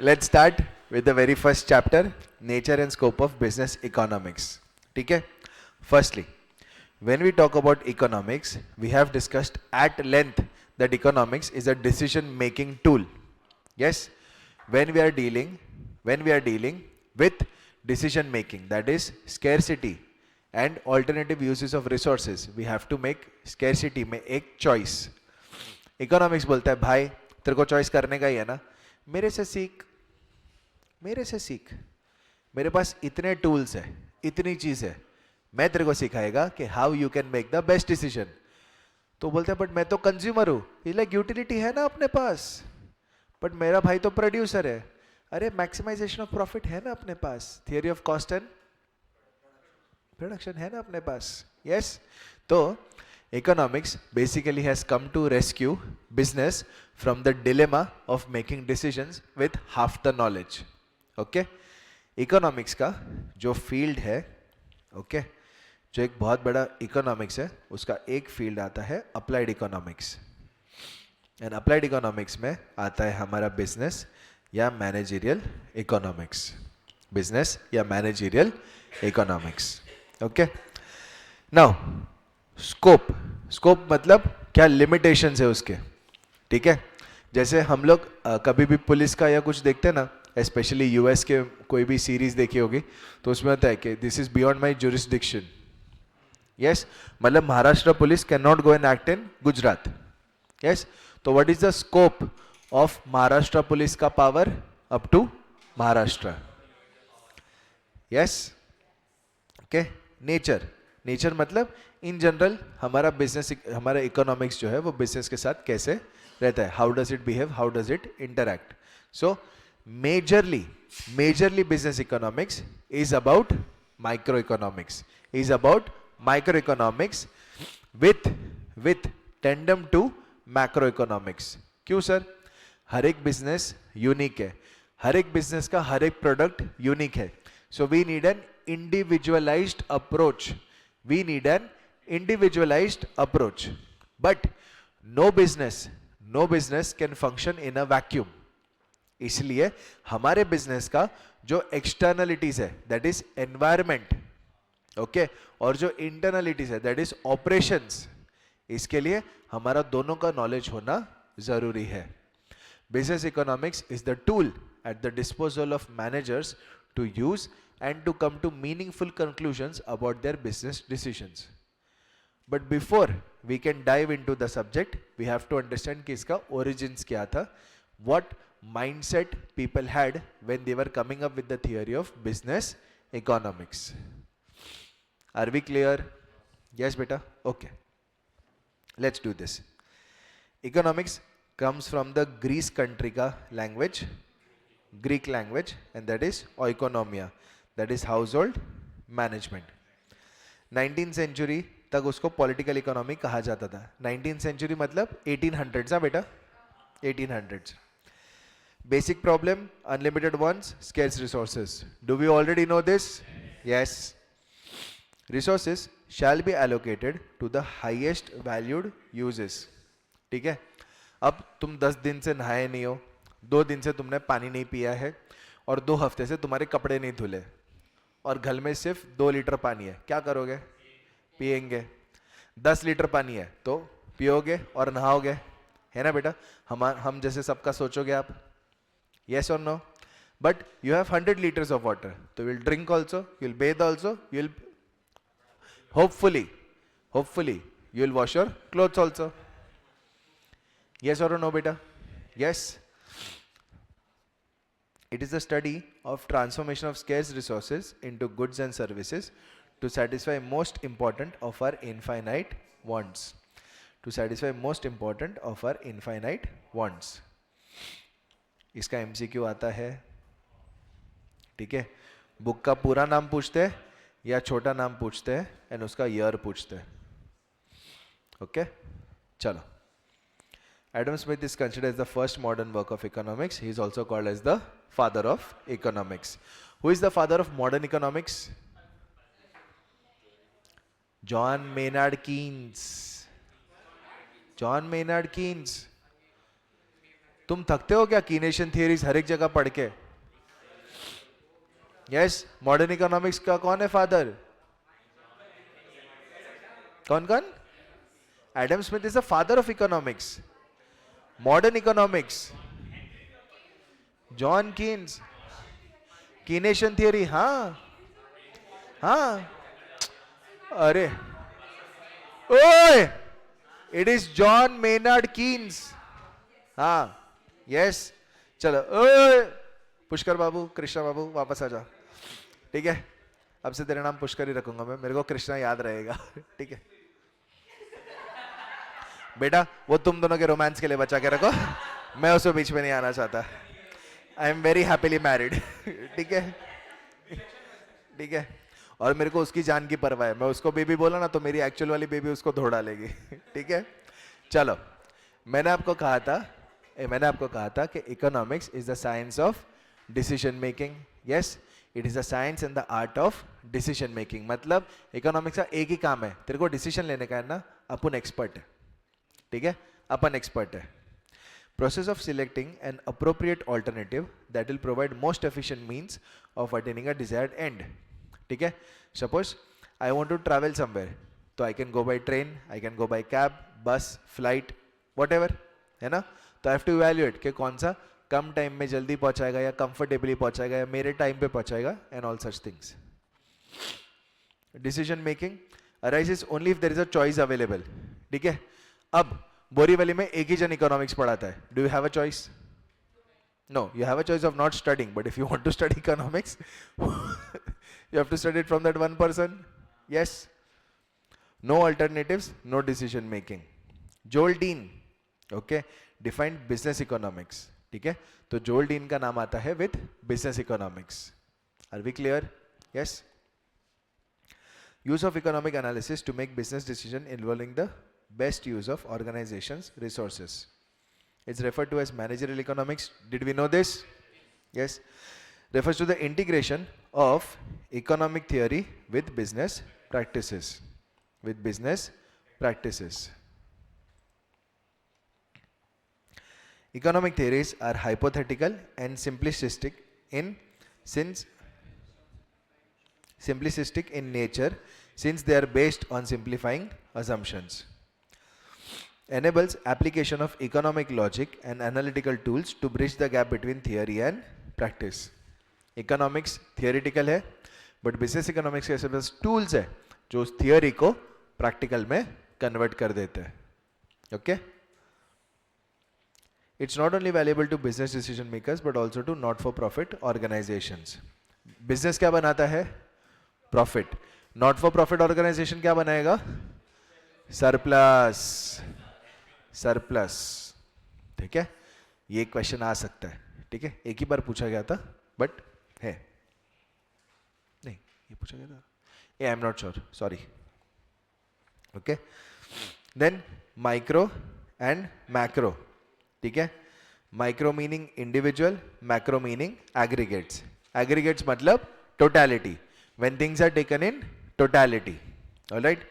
let's start with the very first chapter, nature and scope of business economics. ठीक है? Firstly, when we talk about economics, we have discussed at length that economics is a decision-making tool. Yes, when we are dealing with decision-making, that is scarcity and alternative uses of resources, we have to make scarcity में एक choice. Economics बोलता है भाई तेरे को choice करने का ही है ना, मेरे से सीख, मेरे पास इतने टूल्स है, इतनी चीज है, मैं तेरे को सिखाएगा कि how you can make the best decision. तो बोलते हैं बट मैं तो कंज्यूमर हूं. लाइक यूटिलिटी है ना अपने पास, बट मेरा भाई तो प्रोड्यूसर है. अरे मैक्सिमाइजेशन ऑफ प्रॉफिट है ना अपने पास, theory of cost and production है ना अपने पास. यस, तो economics basically has come to rescue business from the dilemma of making decisions with half the knowledge. Okay, economics का जो field है, okay, जो एक बहुत बड़ा economics है, उसका एक field आता है applied economics. And applied economics में आता है हमारा business या managerial economics. Business या managerial economics. Okay, now scope मतलब क्या लिमिटेशंस है उसके. ठीक है, जैसे हम लोग कभी भी पुलिस का या कुछ देखते हैं ना, स्पेशली यूएस के कोई भी सीरीज देखी होगी, तो उसमें होता है कि this is beyond my jurisdiction. Yes, मतलब Maharashtra police can not go and act in Gujarat. Yes, तो what is the scope of Maharashtra police का power up to Maharashtra. Yes, okay. Nature मतलब इन जनरल हमारा बिजनेस, हमारा इकोनॉमिक्स जो है वो बिजनेस के साथ कैसे रहता है, how does it behave, how does it interact. So majorly business economics is about micro economics with tandem to macro economics. क्यों सर? हर एक बिजनेस यूनिक है, हर एक बिजनेस का हर एक प्रोडक्ट यूनिक है. So we need an individualized approach. But no business can function in a vacuum. इसलिए हमारे बिजनेस का जो एक्सटर्नलिटीज है, दैट इज एनवायरमेंट, ओके, और जो इंटरनलिटीज है, दैट इज ऑपरेशंस, इसके लिए हमारा दोनों का नॉलेज होना जरूरी है. Business economics is the tool at the disposal of managers to use and to come to meaningful conclusions about their business decisions. But before we can dive into the subject, we have to understand कि इसका origins क्या था, what mindset people had when they were coming up with the theory of business economics. Are we clear? Yes, beta? Okay. Let's do this. Economics comes from the Greece country का language, Greek language, and that is oikonomia, that is household management. 19th century तक उसको political economy कहा जाता था. 19th century मतलब 1800s. हाँ बेटा, 1800s. Basic problem, unlimited wants, scarce resources. Do we already know this? Yes. Resources shall be allocated to the highest valued uses. ठीक है, अब तुम 10 दिन से नहाए नहीं हो, 2 दिन से तुमने पानी नहीं पिया है, और 2 हफ्ते से तुम्हारे कपड़े नहीं धुले, और घर में सिर्फ 2 लीटर पानी है. क्या करोगे? पिएंगे. 10 लीटर पानी है तो पियोगे और नहाओगे, है ना बेटा? हम जैसे सबका सोचोगे आप, यस और no? But you have 100 litres of water, तो will drink also, you will bathe also, you will hopefully you will wash your clothes also. Yes और नो बेटा? Yes. It is the study of transformation of scarce resources into goods and services to satisfy most important of our infinite wants. इसका MCQ आता है. ठीक है, book का पूरा नाम पूछते हैं या छोटा नाम पूछते हैं, एंड उसका ईयर पूछते हैं. ओके, चलो. Adam Smith is considered as the first modern work of economics. He is also called as the father of economics. Who is the father of modern economics? John Maynard Keynes. तुम थकते हो क्या Keynesian theories हर एक जगह पढ़ के? Yes, modern economics का कौन है फादर? कौन कौन? Adam Smith is the father of economics. Modern economics John Keynes. Keynesian theory, हाँ हाँ. अरे ओए, it is John Maynard Keynes. हाँ यस. चलो ओए पुष्कर बाबू, कृष्णा बाबू वापस आ जा. ठीक है, अब से तेरा नाम पुष्कर ही रखूंगा मैं, मेरे को कृष्णा याद रहेगा. ठीक है बेटा, वो तुम दोनों के रोमांस के लिए बचा के रखो, मैं उसके बीच में नहीं आना चाहता. I am very happily married. ठीक है ठीक है. और मेरे को उसकी जान की परवाह है. मैं उसको बेबी बोला ना तो मेरी एक्चुअल वाली बेबी उसको धो डालेगी. ठीक है. चलो, मैंने आपको कहा था कि economics is the science of decision making. Yes, it is the science and the art of decision making. मतलब इकोनॉमिक्स का एक ही काम है, तेरे को डिसीजन लेने का है ना, अपन एक्सपर्ट है. ठीक है, अपन एक्सपर्ट है. Process of selecting an appropriate alternative that will provide most efficient means of attaining a desired end. ठीक है. Suppose I want to travel somewhere, तो I can go by train, I can go by cab, bus, flight, whatever, है ना. तो I have to evaluate कि कौन सा कम time में जल्दी पहुंचाएगा या कंफर्टेबली पहुंचाएगा या मेरे टाइम पे पहुंचाएगा, and all such things. Decision making arises only if there is a choice available. ठीक है. अब बोरीवली में एक ही जन इकोनॉमिक्स पढ़ाता है. Do you have a choice? No, you have a choice of not studying, but if you want to study economics you have to study it from that one person. Yes. No alternatives, no decision making. Joel Dean, okay, defined business economics. ठीक है, तो जोल dean का नाम आता है with business economics. Are we clear? Yes. Use of economic analysis to make business decision involving the best use of organization's resources. It's referred to as managerial economics. Did we know this? Yes. Refers to the integration of economic theory with business practices. With business practices. Economic theories are hypothetical and simplistic in nature, since they are based on simplifying assumptions. Enables application of economic logic and analytical tools to bridge the gap between theory and practice. Economics theoretical है, but business economics के ऐसे बस tools है जो उस theory को practical में convert कर देते हैं. Okay? It's not only valuable to business decision makers but also to not-for-profit organizations. Business क्या बनाता है? Profit. Not-for-profit organization क्या बनाएगा? Surplus. सरप्लस. ठीक है, ये क्वेश्चन आ सकता है. ठीक है, एक ही बार पूछा गया था बट है नहीं, ये पूछा गया था, I am not sure, sorry. Okay, then micro and macro. ठीक है, micro meaning individual, macro meaning aggregates. Aggregates मतलब totality, when things are taken in totality. Alright,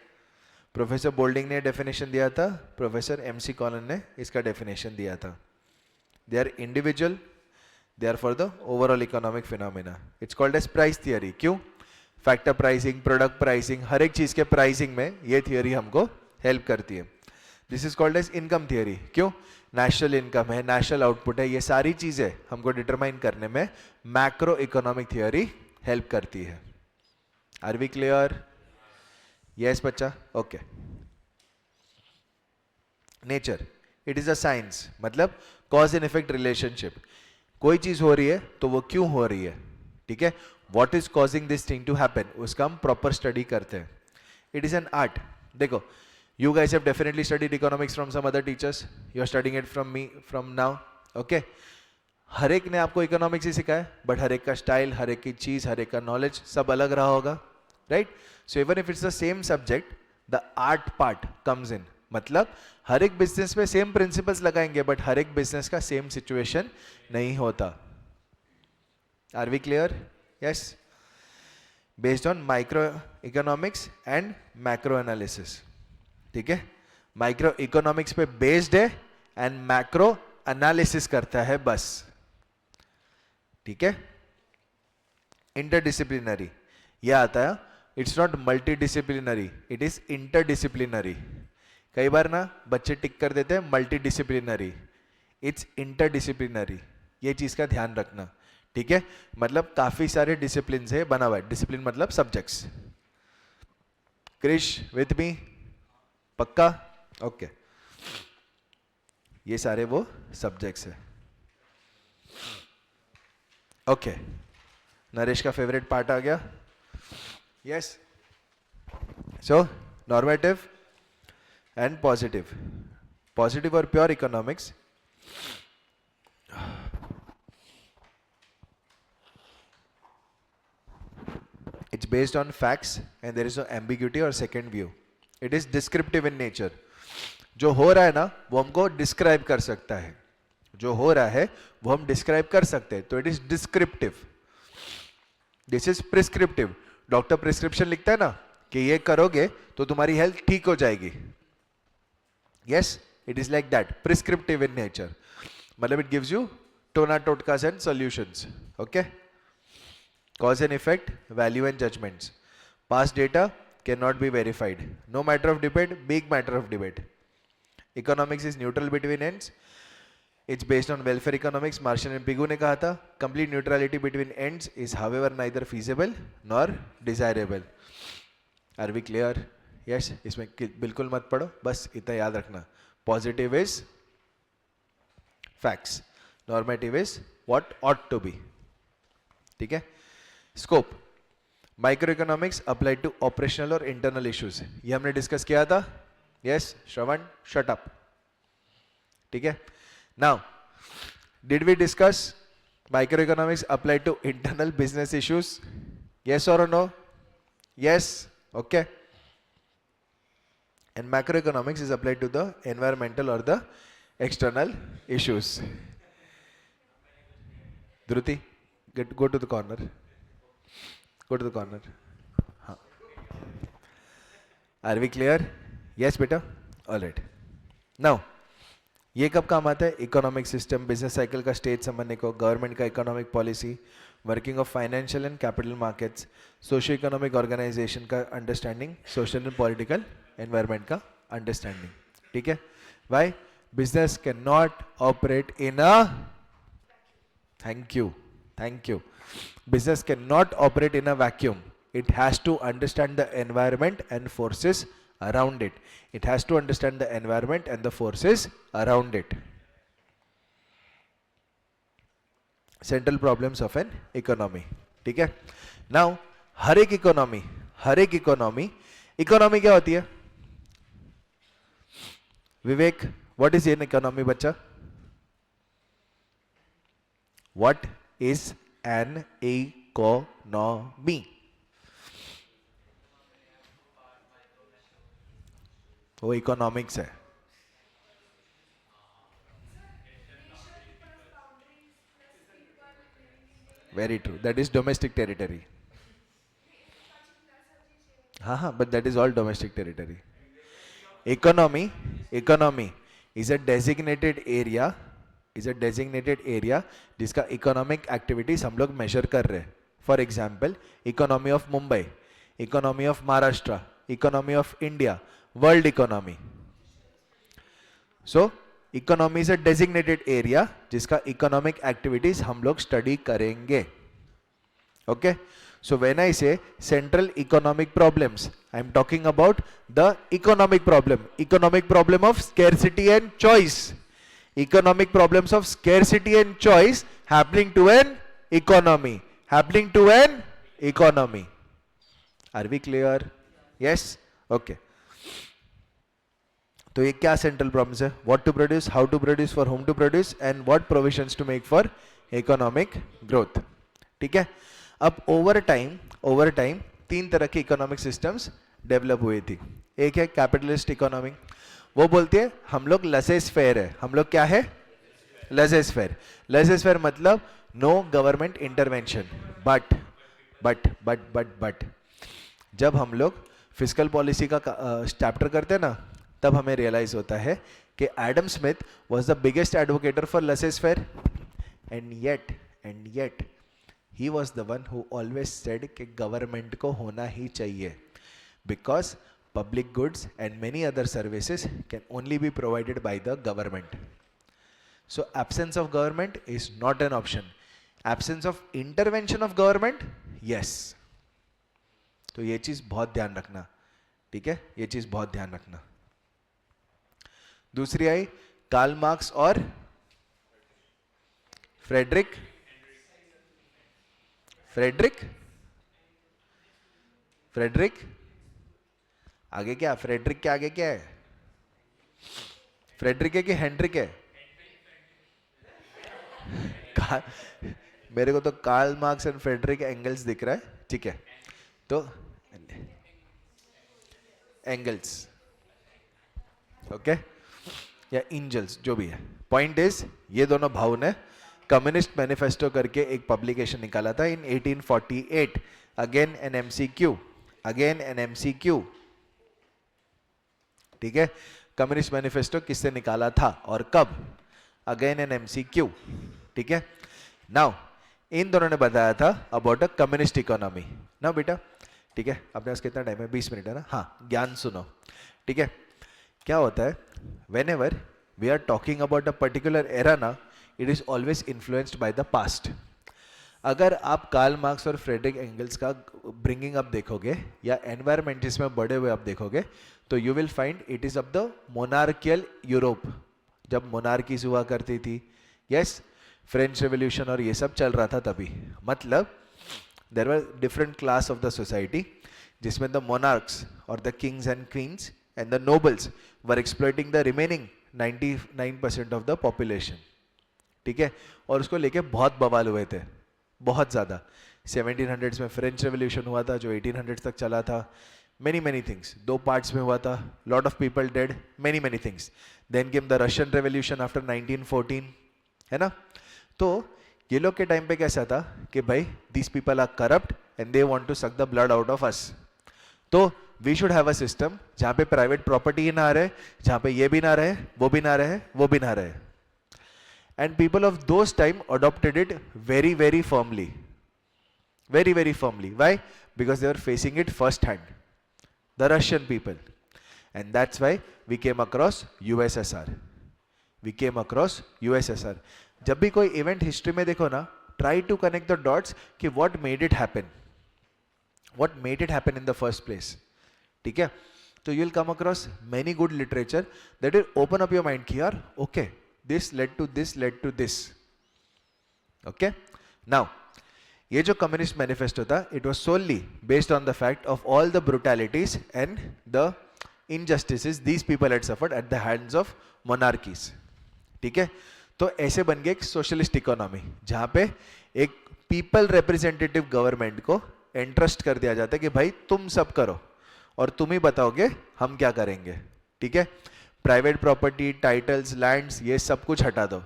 professor Boulding ने डेफिनेशन दिया था, प्रोफेसर एमसी कॉलन ने इसका definition दिया था. They are individual, they are for the overall economic phenomena. It's called as price theory. क्यों? Factor pricing, product pricing, हर एक चीज के प्राइसिंग में ये थियरी हमको हेल्प करती है. This is called as income theory. क्यों? नेशनल इनकम है, नेशनल आउटपुट है, ये सारी चीजें हमको डिटरमाइन करने में मैक्रो इकोनॉमिक थियरी हेल्प करती है. Are we clear? यस बच्चा. Okay. Nature, it is a science, मतलब कॉज एंड इफेक्ट रिलेशनशिप. कोई चीज हो रही है तो वो क्यों हो रही है. ठीक है, what is causing this thing to happen, उसका हम प्रॉपर स्टडी करते हैं. It is an art. देखो, you guys have definitely studied economics from some other teachers. You are studying it from me from now. Okay? हर एक ने आपको economics ही सिखाया, but हर एक का स्टाइल, हर एक की चीज, हर एक का नॉलेज सब अलग रहा होगा. Right? So even if it's the same subject, the art part comes in. मतलब हर एक बिजनेस में सेम प्रिंसिपल्स लगाएंगे, बट हर एक बिजनेस का सेम सिचुएशन नहीं होता. Are we clear? Yes. Based on micro economics and macro analysis. ठीक है, माइक्रो इकोनॉमिक्स पे बेस्ड है एंड मैक्रो एनालिसिस करता है बस, ठीक है। इंटरडिसिप्लिनरी यह आता है, it's not multidisciplinary, it is interdisciplinary. कई बार ना बच्चे टिक कर देते हैं मल्टीडिसिप्लिनरी, इट्स इंटरडिसिप्लिनरी, ये चीज का ध्यान रखना, ठीक है। मतलब काफी सारे डिसिप्लिन से बना हुआ है, डिसिप्लिन मतलब सब्जेक्ट्स। क्रिश विथ मी, पक्का? ओके, ये सारे वो सब्जेक्ट्स है। ओके, नरेश का फेवरेट पार्ट आ गया। Yes, so normative and positive, positive और pure economics it's based on facts and there is no ambiguity or second view. It is descriptive in nature. जो हो रहा है ना वो हमको डिस्क्राइब कर सकता है, जो हो रहा है वो हम डिस्क्राइब कर सकते हैं, तो it is descriptive. This is prescriptive. Doctor prescription लिखता है ना कि ये करोगे तो तुम्हारी हेल्थ ठीक हो जाएगी। Yes, it is like that, prescriptive in nature. मतलब इट गिव्स यू टोना टोटकास and solutions. Okay, cause and effect, value and judgments. Past data cannot be verified. No matter of debate, big matter of debate. Economics is neutral between ends. It's based on welfare economics. Marshall and Pigou ने कहा था, complete neutrality between ends is however neither feasible nor desirable. Are we clear? Yes, इसमें बिल्कुल मत पढ़ो, बस इतना याद रखना। Positive is facts. Normative is what ought to be. ठीक है? Scope, micro economics applied to operational और इंटरनल इश्यूज, ये हमने डिस्कस किया था। यस, श्रवण शट अप, ठीक है। Now did we discuss micro economics applied to internal business issues? Yes और no? Yes, okay. And macro economics is applied to the environmental और the external issues. Dhruti, go to the corner. Go to the corner. हाँ. Are we clear? Yes, बेटा. All right. Now, ये कब काम आता है? Economic system, business cycle का stage समझने को, गवर्नमेंट का economic policy, working of financial and capital markets, socio economic organisation का understanding, social and political environment का अंडरस्टैंडिंग, ठीक है। Why? Business can not operate in a, thank you, business cannot operate in a vacuum. It has to understand the environment and forces around it. It has to understand the environment and the forces around it. Central problems of an economy, ठीक है। Now, हर एक economy क्या होती है? विवेक, what is an economy बच्चा? What is an economy? वो economics है। Very true, that is domestic territory. हाँ, but that is all domestic territory. Economy is a designated area जिसका इकोनॉमिक एक्टिविटीज हम लोग मेजर कर रहे हैं। For example, economy of Mumbai, economy of Maharashtra, economy of India, world economy. So economy is a designated area जिसका economic activities हम लोग study करेंगे। Okay, so when I say central economic problems, I am talking about the economic problem of scarcity and choice. Economic problems of scarcity and choice happening to an economy. Are we clear? Yes? Okay. तो ये क्या central problems है? What to produce, how to produce, for whom to produce, and what provisions to make for economic growth. ठीक है? अब over time तीन तरह की इकोनॉमिक सिस्टम्स डेवलप हुई थी। एक है कैपिटलिस्ट इकोनॉमी, वो बोलती है हम लोग लेसेस फेयर है। हम लोग क्या है? लेसेस फेयर मतलब नो गवर्नमेंट इंटरवेंशन। बट जब हम लोग फिस्कल पॉलिसी का चैप्टर करते हैं ना, तब हमें रियलाइज होता है कि Adam Smith was the biggest advocator for laissez faire, and yet he was the one who always said कि गवर्नमेंट को होना ही चाहिए, because public goods and many other services can only be provided by the government. So absence of government is not an option. Absence of intervention of government, yes. तो ये चीज बहुत ध्यान रखना, ठीक है, ये चीज बहुत ध्यान रखना. दूसरी आई कार्ल मार्क्स और फ्रेडरिक आगे क्या, फ्रेडरिक के आगे क्या है, फ्रेडरिक है कि हेनरिक है? मेरे को तो Karl Marx and Friedrich Engels दिख रहा है, ठीक है, तो एंगल्स, ओके, या एंजल्स, जो भी है. पॉइंट इज, ये दोनों भाव ने कम्युनिस्ट मैनिफेस्टो करके एक पब्लिकेशन निकाला था इन 1848. अगेन एन एमसीक्यू, ठीक है. कम्युनिस्ट मैनिफेस्टो किससे निकाला था और कब? अगेन एन एमसीक्यू, ठीक है. नाउ इन दोनों ने बताया था अबाउट अ कम्युनिस्ट इकोनॉमी. ना बेटा, ठीक है, अपने पास कितना टाइम है? 20 मिनट है ना. हाँ, ज्ञान सुनो, ठीक है. क्या होता है, whenever we are talking about a particular era ना, it is always influenced by the past. अगर आप कार्ल मार्क्स और फ्रेडरिक एंगल्स का ब्रिंगिंग अप देखोगे या एनवायरमेंटिस्ट में बड़े हुए आप देखोगे, तो you will find it is of the monarchial Europe, जब मोनार्कीज हुआ करती थी. यस, फ्रेंच रेवोल्यूशन और ये सब चल रहा था तभी. मतलब there were different class of the society, जिसमें द मोनार्क्स और the kings and queens and the nobles were exploiting the remaining 99% of the population, ठीक है. और उसको लेके बहुत बवाल हुए थे, बहुत ज़्यादा. 1700s में फ्रेंच रेवोल्यूशन हुआ था जो 1800s तक चला था. many things, 2 parts में हुआ था. lot of people dead, many things. then came the Russian revolution after 1914, है ना. तो ये लोग के टाइम पे कैसा था कि भाई these people are corrupt and they want to suck the blood out of us. तो we should have a system जहाँ पे प्राइवेट प्रॉपर्टी ही ना रहे, जहाँ पे ये भी ना रहे, वो भी ना रहे, वो भी ना रहे. And people of those time adopted it very firmly. Very firmly. Why? Because they were facing it first hand. The Russian people. And that's why we came across USSR. जब भी कोई इवेंट हिस्ट्री में देखो ना, try to connect the dots कि what made it happen. What made it happen in the first place. ठीक है? तो you will come across many good literature that will open up your mind कि यार, okay, this led to this. Okay? Now, ये जो communist manifesto था, it was solely based on the fact of all the brutalities and the injustices these people had suffered at the hands of monarchies. ठीक है, तो ऐसे बन गई एक सोशलिस्ट इकोनॉमी जहां पे एक पीपल रिप्रेजेंटेटिव गवर्नमेंट को एंट्रस्ट कर दिया जाता है कि भाई तुम सब करो और तुम ही बताओगे हम क्या करेंगे. ठीक है, प्राइवेट प्रॉपर्टी, टाइटल्स, लैंड्स, ये सब कुछ हटा दो.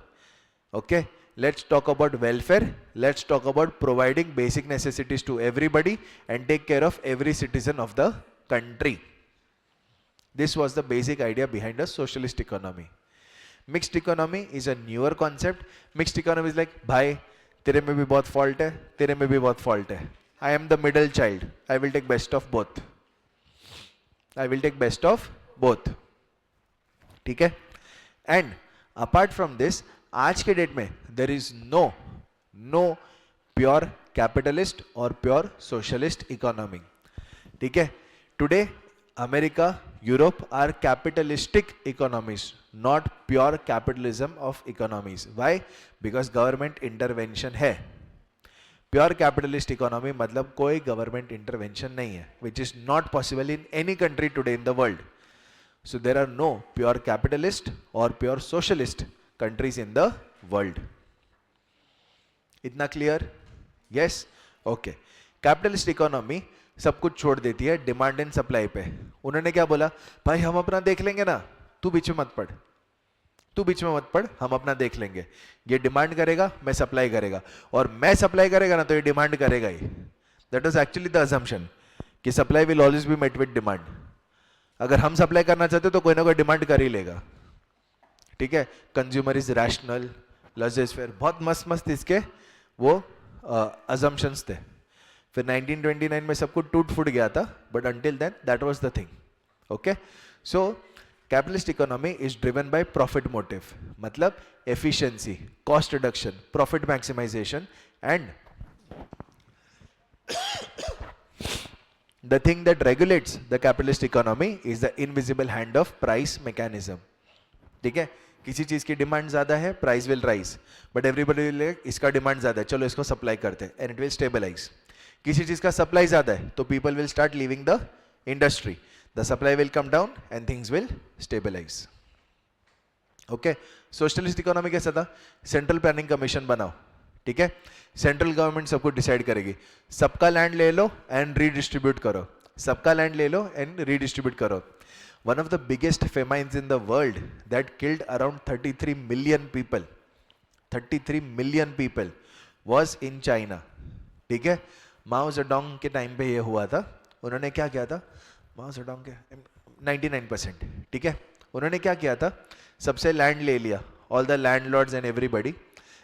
Okay, let's talk about welfare, let's talk about providing basic necessities to everybody and take care of every citizen of the country. This was the basic idea behind a socialist economy. Mixed economy is a newer concept. Mixed economy is like, bhai tere mein bhi bahut fault hai, tere mein bhi bahut fault hai, I am the middle child, I will take best of both, I will take best of both. ठीक है, and apart from this, आज के date में there is no pure capitalist और pure socialist economy. ठीक है, today America, Europe are capitalistic economies, not pure capitalism of economies. Why? Because government intervention है. Pure capitalist economy मतलब कोई government intervention नहीं है, which is not possible in any country today in the world. So there are no pure capitalist और pure socialist countries in the world. इतना clear? Yes, okay. Capitalist economy सब कुछ छोड़ देती है डिमांड एंड सप्लाई पे. उन्होंने क्या बोला, भाई हम अपना देख लेंगे ना, तू बीच में मत पड़, हम अपना देख लेंगे. ये डिमांड करेगा, मैं सप्लाई करेगा, और मैं सप्लाई करेगा ना तो ये डिमांड करेगा ही. That was actually the assumption कि supply will always be met with demand. अगर हम सप्लाई करना चाहते तो कोई ना कोई डिमांड कर ही लेगा. ठीक है, कंज्यूमर इज रैशनल, लजेस फेयर, बहुत मस्त मस्त इसके वो अजम्पशंस थे. फिर 1929 में सब कुछ टूट फूट गया था, but until then that was the thing. Okay, so capitalist economy is driven by profit motive, मतलब efficiency, cost reduction, profit maximisation and the thing that regulates the capitalist economy is the invisible hand of price mechanism. ठीक है, किसी चीज की demand ज्यादा है, price will rise, but everybody will, इसका demand ज्यादा है, चलो इसको सप्लाई करते हैं, एंड इट विल स्टेबलाइज. किसी चीज का सप्लाई ज्यादा है तो people will start leaving the industry, the supply will come down and things will stabilize. Okay, socialist economy कैसा था? सेंट्रल प्लानिंग कमीशन बनाओ, ठीक है, सेंट्रल गवर्नमेंट सबको डिसाइड करेगी, सबका लैंड ले लो एंड रीडिस्ट्रीब्यूट करो, सबका लैंड ले लो एंड रीडिस्ट्रीब्यूट करो. One of the biggest famines in the world that killed around 33 million people, 33 million people was in China. ठीक है, माओ जेडोंग के टाइम पे ये हुआ था. उन्होंने क्या किया था? माओ जेडोंग के 99%, ठीक है, उन्होंने क्या किया था? सबसे लैंड ले लिया, all the landlords and everybody,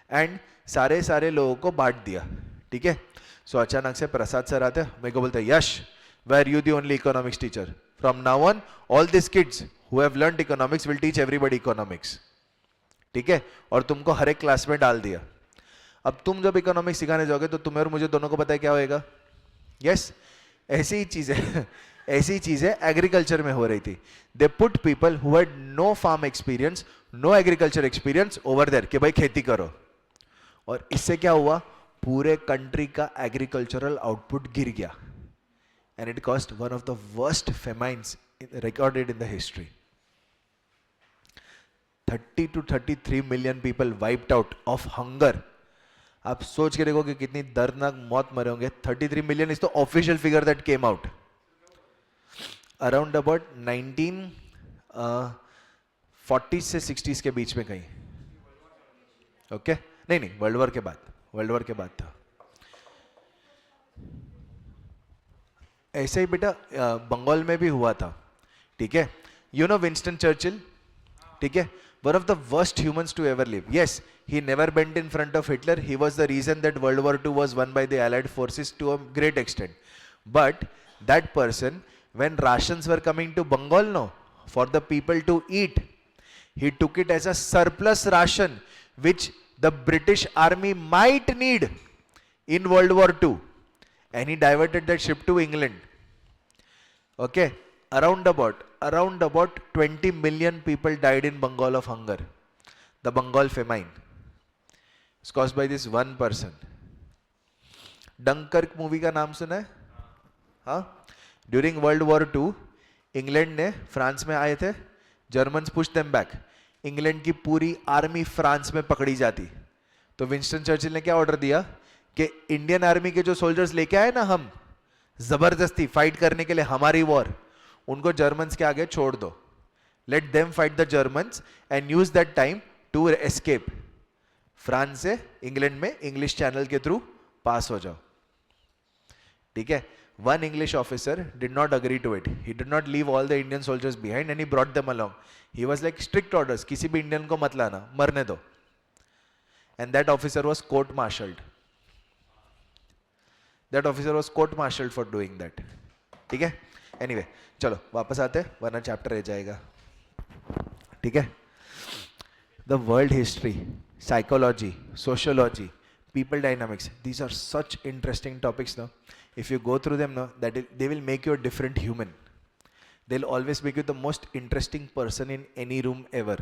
and सारे लोगों को बांट दिया. ठीक है, सो अचानक से प्रसाद सर आते, मेरे को बोलते, यश, were you the only economics teacher? From now on, all these kids who have learned economics will teach everybody economics. ठीक है, और तुमको हर एक क्लास में डाल दिया. अब तुम जब इकोनॉमिक्स सिखाने जाओगे तो तुम्हें और मुझे दोनों को पता है क्या होएगा? यस, ऐसी ही चीजें ऐसी चीजें एग्रीकल्चर में हो रही थी. They put people who had no farm experience, no agriculture experience over there, कि भाई खेती करो, और इससे क्या हुआ? पूरे कंट्री का एग्रीकल्चरल आउटपुट गिर गया. And it caused one of the worst famines recorded in the history. 30 to 33 million people wiped out of hunger. आप सोच के देखो कि कितनी दर्दनाक मौत मरे होंगे. 33 million is the official figure that came out. Around about 1940 से 60s के बीच में कहीं. ओके, नहीं, वर्ल्ड वॉर के बाद था. ऐसे ही बेटा बंगाल में भी हुआ था. ठीक है, यू नो विंस्टन चर्चिल, ठीक है, one of the worst humans to ever live. Yes, he never bent in front of Hitler, he was the reason that world war 2 was won by the allied forces to a great extent. But that person, when rations were coming to Bengal, no, for the people to eat, he took it as a surplus ration which the British army might need in World War 2. And he diverted that ship to England. Okay, around about 20 million people died in Bengal of hunger. The Bengal famine is caused by this one person. Dunkirk movie का नाम सुना है? हाँ, during world war 2 England ने France में आए थे, Germans push them back, England की पूरी आर्मी फ्रांस में पकड़ी जाती. तो विंस्टन चर्चिल ने क्या ऑर्डर दिया कि इंडियन आर्मी के जो सोल्जर्स लेके आए ना, हम जबरदस्ती फाइट करने के लिए हमारी वॉर, उनको जर्मन्स के आगे छोड़ दो, let them fight the Germans and use that time to escape. France से इंग्लैंड में इंग्लिश चैनल के थ्रू पास हो जाओ. ठीक है, one English officer did not agree to it. He did not leave all the Indian soldiers behind and he brought them along. He was like strict orders, किसी भी Indian को मत लाना, मरने दो. And that officer was court martialed. That officer was court-martialed for doing that. ठीक है, anyway, चलो वापस आते हैं वरना चैप्टर रह जाएगा. ठीक है, the world history, psychology, sociology, people dynamics, these are such interesting topics now. If you go through them now, they will make you a different human. They'll always make you the most interesting person in any room ever.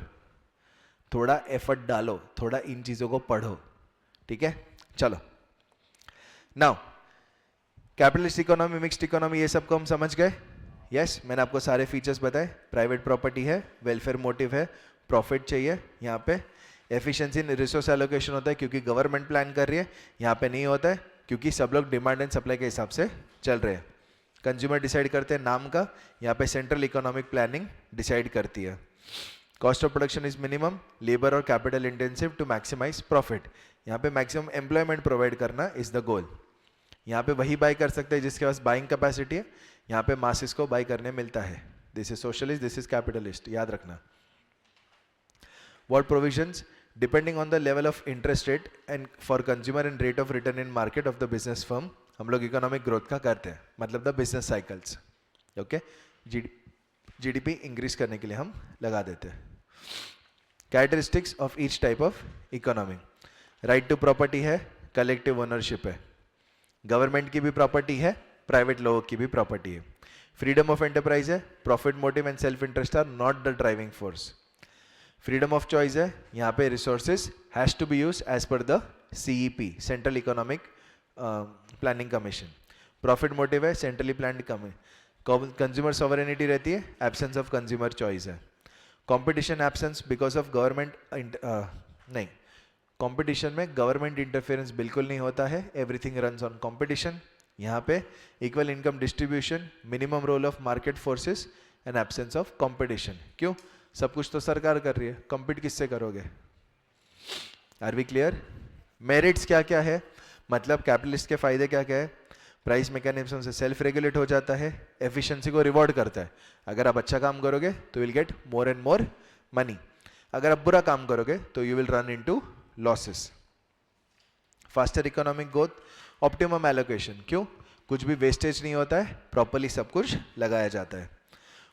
थोड़ा effort डालो, थोड़ा इन चीजों को पढ़ो. ठीक है, चलो. Now, capitalist economy, mixed economy, ये सबको हम समझ गए. यस, मैंने आपको सारे फीचर्स बताए. प्राइवेट प्रॉपर्टी है, वेलफेयर मोटिव है, प्रॉफिट चाहिए. यहाँ पे एफिशिएंसी इन रिसोर्स एलोकेशन होता है क्योंकि गवर्नमेंट प्लान कर रही है. यहाँ पे नहीं होता है क्योंकि सब लोग डिमांड एंड सप्लाई के हिसाब से चल रहे हैं. कंज्यूमर डिसाइड करते हैं नाम का, यहाँ पे सेंट्रल इकोनॉमिक प्लानिंग डिसाइड करती है. Cost of production is minimum, labour और capital intensive to maximise profit. यहाँ पे मैक्सिमम एम्प्लॉयमेंट प्रोवाइड करना इज द गोल. यहाँ पे वही बाय कर सकते हैं जिसके पास बाइंग कैपेसिटी है. यहाँ पे मासिस को बाय करने मिलता है. This is socialist, this is capitalist, याद रखना. What provisions? Depending on the level of interest rate and for consumer and rate of return in market of the business firm, हम लोग इकोनॉमिक ग्रोथ का करते हैं, मतलब the business cycles. Okay, GDP increase करने के लिए हम लगा देते हैं. Characteristics of each type of economy. Right to property है, कलेक्टिव ओनरशिप है. गवर्नमेंट की भी प्रॉपर्टी है, प्राइवेट लोगों की भी प्रॉपर्टी है. फ्रीडम ऑफ एंटरप्राइज है, profit motive and self interest are not the driving force. Freedom of choice है, यहाँ पे resources has to be use as per the CEP, central economic planning commission. Profit motive है, centrally planned consumer sovereignty रहती है, absence of consumer choice है. Competition absence because of government नहीं, competition में government interference बिल्कुल नहीं होता है, एवरीथिंग रन्स ऑन कंपटीशन. यहाँ पे equal income distribution, minimum role of market forces and absence of competition. क्यों? सब कुछ तो सरकार कर रही है, कंपीट किससे करोगे? Are we clear? मेरिट्स क्या क्या है, मतलब कैपिटलिस्ट के फायदे क्या क्या है? प्राइस मैकेनिज्म से सेल्फ रेगुलेट हो जाता है, एफिशिएंसी को रिवॉर्ड करता है. अगर आप अच्छा काम करोगे तो will get more and more money. अगर आप बुरा काम करोगे तो you will run into losses. Faster economic growth, optimum allocation. क्यों? कुछ भी वेस्टेज नहीं होता है, प्रॉपर्ली सब कुछ लगाया जाता है.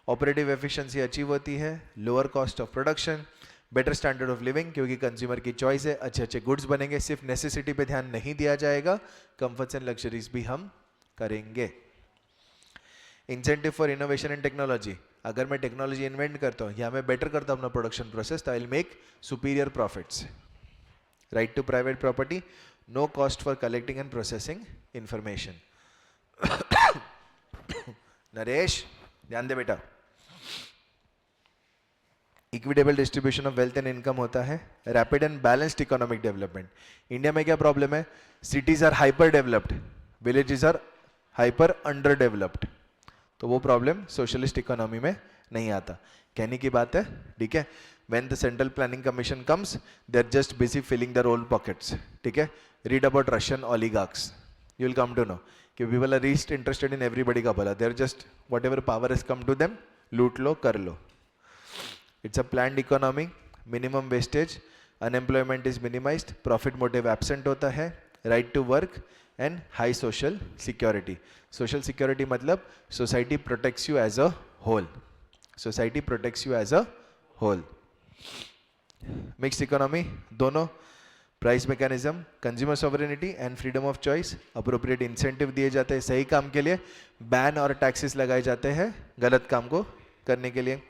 ऑपरेटिव एफिशिएंसी अचीव होती है, lower cost of production, better standard of living, क्योंकि कंज्यूमर की चॉइस है, अच्छे अच्छे गुड्स बनेंगे, सिर्फ नेसेसिटी पे ध्यान नहीं दिया जाएगा, कंफर्ट्स एंड लग्जरीज भी हम करेंगे. Incentive for innovation and technology. अगर मैं टेक्नोलॉजी इन्वेंट करता हूँ या मैं बेटर करता हूँ अपना प्रोडक्शन प्रोसेस, तो I will make superior profits. Right to private property, no cost for collecting and processing information. Naresh ध्यान दे बेटा. Equitable distribution of wealth and income होता है. Rapid and balanced economic development. India में क्या प्रॉब्लम है? Cities are hyper developed, villages are hyper under developed. तो वो प्रॉब्लम सोशलिस्ट इकोनॉमी में नहीं आता. कहने की बात है, ठीक है. When the central planning commission comes, they are just busy filling their own pockets. ठीक है. Read about Russian oligarchs, you will come to know कि people are least interested in everybody का भला. They are just whatever power has come to them, लूट लो, कर लो. It's a planned economy, minimum wastage, unemployment is minimized, profit motive absent होता है, right to work and high social security. Social security मतलब society protects you as a whole. Society protects you as a whole. Mixed economy, दोनों price mechanism, consumer sovereignty and freedom of choice. Appropriate incentive दिए जाते हैं सही काम के लिए, ban और टैक्सेस लगाए जाते हैं गलत काम को करने के लिए.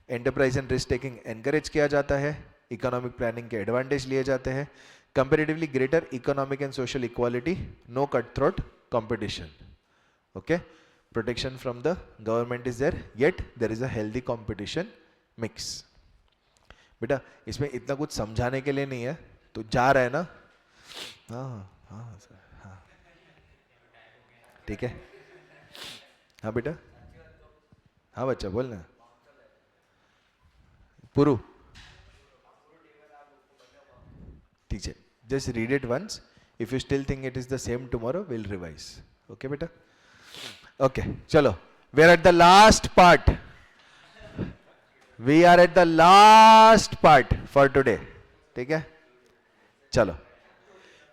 Enterprise and risk taking encourage किया जाता है, इकोनॉमिक प्लानिंग के एडवांटेज लिए जाते हैं. Comparatively greater economic and social equality, no cut throat competition. Okay, protection from the government is there, yet there is a healthy competition mix. बेटा इसमें इतना कुछ समझाने के लिए नहीं है, तो जा रहा है ना? हाँ हाँ सर, हाँ ठीक है. हाँ बेटा, हाँ बच्चा बोलना. पुरु ठीक है, just read it once. If you still think it is the same tomorrow, we'll revise. Okay बेटा? Okay, चलो. We are at the last part. We are at the last part for today. ठीक है? चलो.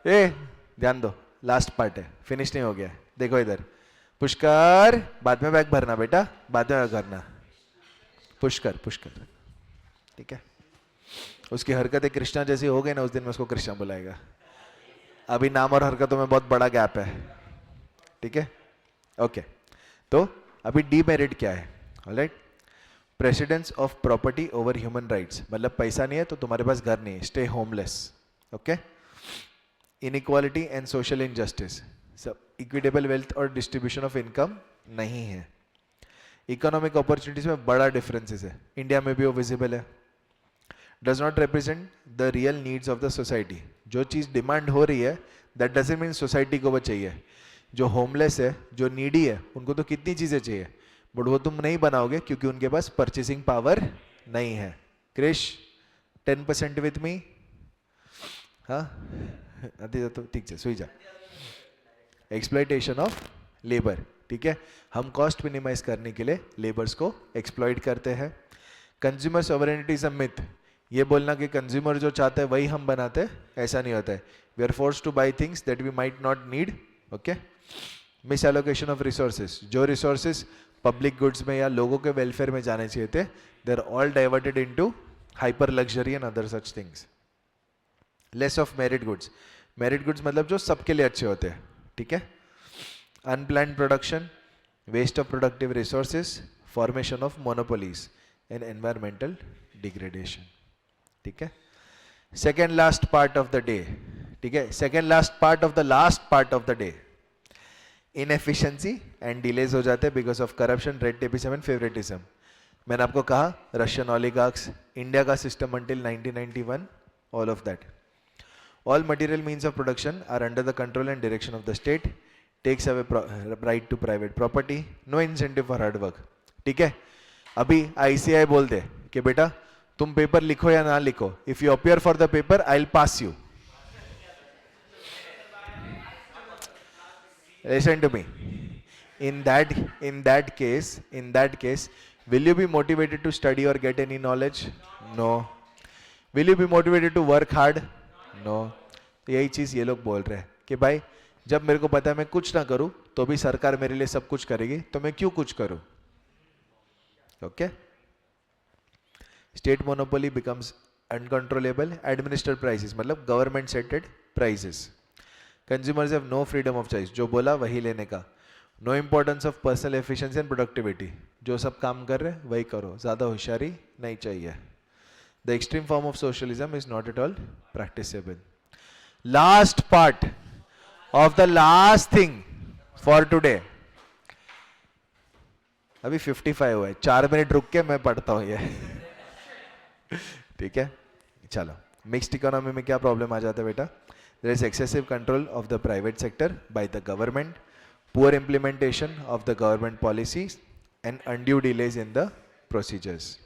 ध्यान दो, last part है, finish नहीं हो गया. देखो इधर, पुष्कर बाद में बैग भरना बेटा, बाद में बैग भरना. पुष्कर पुष्कर, ठीक है. उसकी हरकतें कृष्णा जैसी हो गई ना, उस दिन में उसको कृष्णा बुलाएगा. अभी नाम और हरकतों में बहुत बड़ा गैप है. ठीक है. ओके, तो अभी डीमेरिट क्या है? Alright, precedence of property over human rights, मतलब पैसा नहीं है तो तुम्हारे पास घर नहीं है, stay homeless. Okay. Inequality and social injustice, सब इक्विटेबल वेल्थ और डिस्ट्रीब्यूशन ऑफ इनकम नहीं है. इकोनॉमिक अपॉर्चुनिटीज में बड़ा डिफरेंसेस है, इंडिया में भी वो विजिबल है. Does not represent the real needs of the society. जो चीज़ डिमांड हो रही है, दैट डजंट मीन सोसाइटी को वो चाहिए. जो होमलेस है, जो नीडी है, उनको तो कितनी चीज़ें चाहिए, बट वो तुम नहीं बनाओगे क्योंकि उनके पास परचेसिंग पावर नहीं है. Krish 10% with me. हाँ तो ठीक है, सुई जा. एक्सप्लॉइटेशन ऑफ लेबर, ठीक है. हम कॉस्ट मिनिमाइज करने के लिए लेबर्स को एक्सप्लॉइट करते हैं. Consumer sovereignty is a myth. ये बोलना कि कंज्यूमर जो चाहते हैं वही हम बनाते हैं, ऐसा नहीं होता है. We are forced to buy things that we might not need. Okay. Misallocation of resources, जो रिसोर्सेज पब्लिक गुड्स में या लोगों के वेलफेयर में जाने चाहिए थे, they are all diverted into hyper luxury and other such things. Less of merit goods. Merit goods मतलब जो सबके लिए अच्छे होते हैं. ठीक है. Unplanned production, waste of productive resources, formation of monopolies and environmental degradation. ठीक है. Second last part of the day. ठीक है. Second last part of the last part of the day. Inefficiency and delays हो जाते हैं because of corruption, red tapism and favouritism. मैंने आपको कहा रशियन ऑलिगार्क्स, इंडिया का system until 1991, all of that. All material means of production are under the control and direction of the state, takes away right to private property, no incentive for hard work. ठीक है. अभी ICAI बोलते कि बेटा तुम paper लिखो या ना लिखो, if you appear for the paper I'll pass you. Listen to me. In that case, will you be motivated to study or get any knowledge? No. Will you be motivated to work hard? No. तो यही चीज ये लोग बोल रहे हैं कि भाई जब मेरे को पता है मैं कुछ ना करूं तो भी सरकार मेरे लिए सब कुछ करेगी, तो मैं क्यों कुछ करूं. ओके. State monopoly becomes uncontrollable. Administered prices मतलब government setted prices. Consumers have no freedom of choice, जो बोला वही लेने का. No importance of personal efficiency and productivity, जो सब काम कर रहे हैं वही करो, ज्यादा होशियारी नहीं चाहिए. The extreme form of socialism is not at all practicable. Last part of the last thing for today. अभी 55 हुआ है, 4 मिनट रुक के मैं पढ़ता हूँ ये. ठीक है. चलो. मिक्स्ड इकोनॉमी में क्या प्रॉब्लम आ जाता है बेटा? There is excessive control of the private sector by the government, poor implementation of the government policies and undue delays in the procedures.